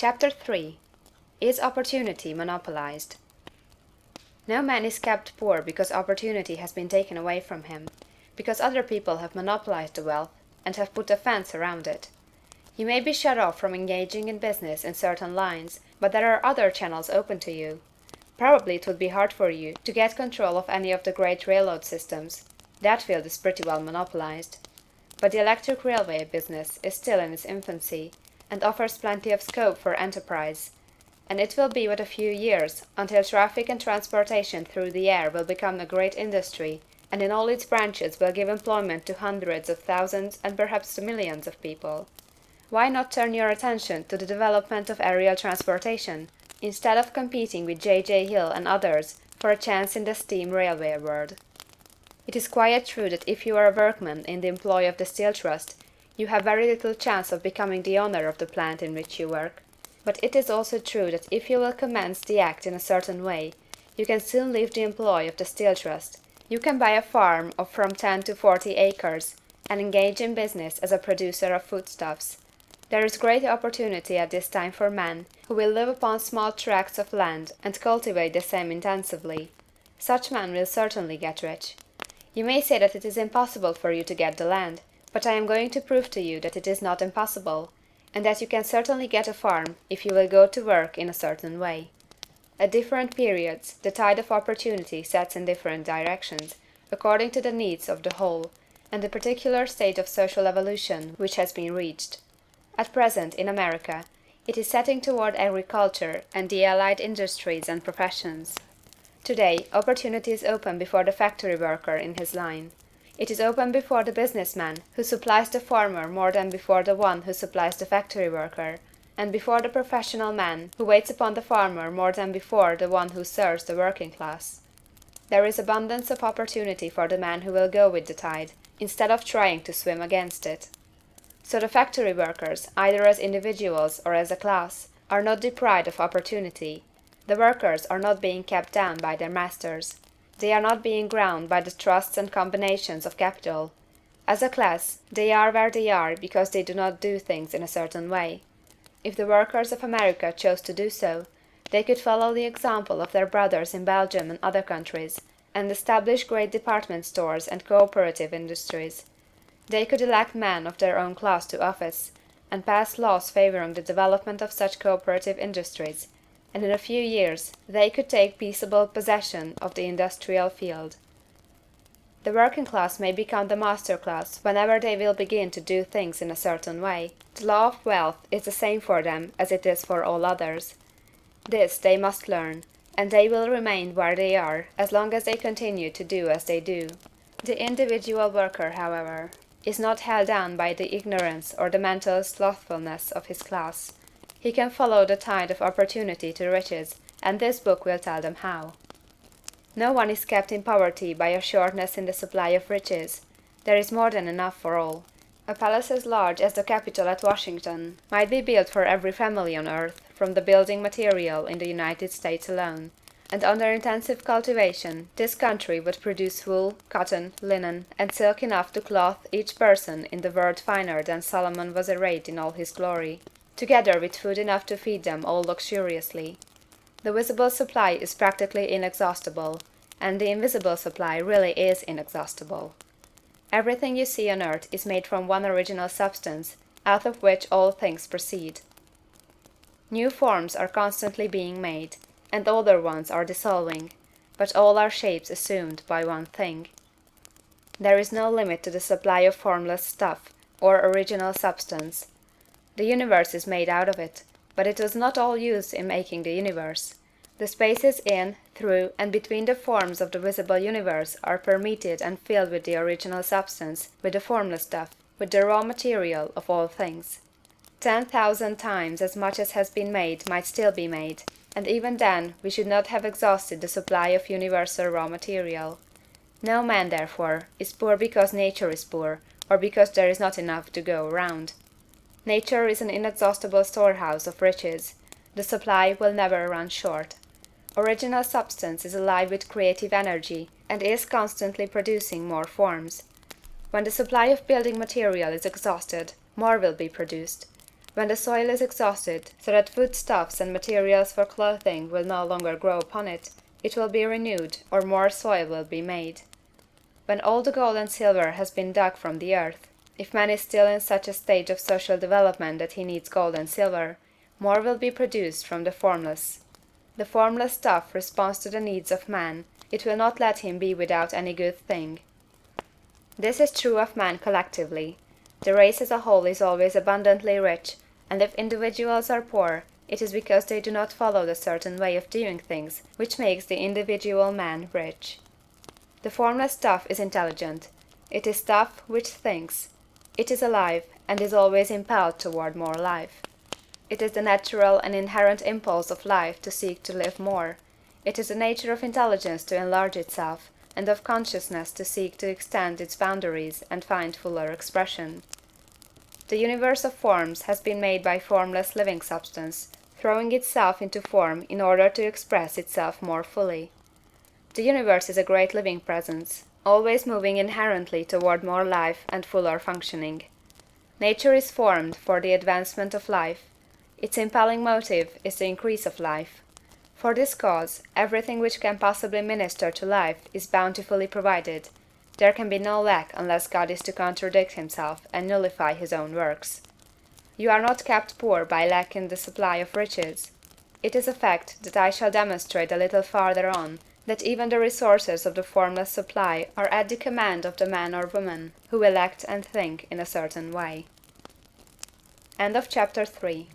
Chapter 3. Is Opportunity Monopolized? No man is kept poor because opportunity has been taken away from him, because other people have monopolized the wealth, and have put a fence around it. You may be shut off from engaging in business in certain lines, but there are other channels open to you. Probably it would be hard for you to get control of any of the great railroad systems. That field is pretty well monopolized. But the electric railway business is still in its infancy, and offers plenty of scope for enterprise, and it will be but a few years until traffic and transportation through the air will become a great industry, and in all its branches will give employment to hundreds of thousands and perhaps to millions of people. Why not turn your attention to the development of aerial transportation, instead of competing with J. Hill and others for a chance in the steam railway world? It is quite true that if you are a workman in the employ of the Steel Trust, you have very little chance of becoming the owner of the plant in which you work. But it is also true that if you will commence the act in a certain way, you can soon leave the employ of the Steel Trust. You can buy a farm of from 10 to 40 acres, and engage in business as a producer of foodstuffs. There is great opportunity at this time for men who will live upon small tracts of land and cultivate the same intensively. Such men will certainly get rich. You may say that it is impossible for you to get the land, but I am going to prove to you that it is not impossible, and that you can certainly get a farm if you will go to work in a certain way. At different periods, the tide of opportunity sets in different directions, according to the needs of the whole, and the particular state of social evolution which has been reached. At present, in America, it is setting toward agriculture and the allied industries and professions. Today, opportunity is open before the factory worker in his line. It is open before the businessman who supplies the farmer more than before the one who supplies the factory worker, and before the professional man who waits upon the farmer more than before the one who serves the working class. There is abundance of opportunity for the man who will go with the tide, instead of trying to swim against it. So the factory workers, either as individuals or as a class, are not deprived of opportunity. The workers are not being kept down by their masters. They are not being ground by the trusts and combinations of capital. As a class, they are where they are because they do not do things in a certain way. If the workers of America chose to do so, they could follow the example of their brothers in Belgium and other countries, and establish great department stores and cooperative industries. They could elect men of their own class to office, and pass laws favoring the development of such cooperative industries, and in a few years they could take peaceable possession of the industrial field. The working class may become the master class whenever they will begin to do things in a certain way. The law of wealth is the same for them as it is for all others. This they must learn, and they will remain where they are as long as they continue to do as they do. The individual worker, however, is not held down by the ignorance or the mental slothfulness of his class. He can follow the tide of opportunity to riches, and this book will tell them how. No one is kept in poverty by a shortness in the supply of riches. There is more than enough for all. A palace as large as the Capitol at Washington might be built for every family on earth from the building material in the United States alone, and under intensive cultivation this country would produce wool, cotton, linen, and silk enough to clothe each person in the world finer than Solomon was arrayed in all his glory, together with food enough to feed them all luxuriously. The visible supply is practically inexhaustible, and the invisible supply really is inexhaustible. Everything you see on earth is made from one original substance, out of which all things proceed. New forms are constantly being made, and older ones are dissolving, but all are shapes assumed by one thing. There is no limit to the supply of formless stuff, or original substance. The universe is made out of it, but it was not all used in making the universe. The spaces in, through, and between the forms of the visible universe are permeated and filled with the original substance, with the formless stuff, with the raw material of all things. 10,000 times as much as has been made might still be made, and even then we should not have exhausted the supply of universal raw material. No man, therefore, is poor because nature is poor, or because there is not enough to go round. Nature is an inexhaustible storehouse of riches. The supply will never run short. Original substance is alive with creative energy, and is constantly producing more forms. When the supply of building material is exhausted, more will be produced. When the soil is exhausted, so that foodstuffs and materials for clothing will no longer grow upon it, it will be renewed, or more soil will be made. When all the gold and silver has been dug from the earth, if man is still in such a stage of social development that he needs gold and silver, more will be produced from the formless. The formless stuff responds to the needs of man, it will not let him be without any good thing. This is true of man collectively. The race as a whole is always abundantly rich, and if individuals are poor, it is because they do not follow the certain way of doing things which makes the individual man rich. The formless stuff is intelligent. It is stuff which thinks. It is alive, and is always impelled toward more life. It is the natural and inherent impulse of life to seek to live more. It is the nature of intelligence to enlarge itself, and of consciousness to seek to extend its boundaries and find fuller expression. The universe of forms has been made by formless living substance, throwing itself into form in order to express itself more fully. The universe is a great living presence, always moving inherently toward more life and fuller functioning. Nature is formed for the advancement of life. Its impelling motive is the increase of life. For this cause, everything which can possibly minister to life is bountifully provided. There can be no lack unless God is to contradict himself and nullify his own works. You are not kept poor by lack in the supply of riches. It is a fact that I shall demonstrate a little farther on, that even the resources of the formless supply are at the command of the man or woman who will act and think in a certain way. End of chapter 3.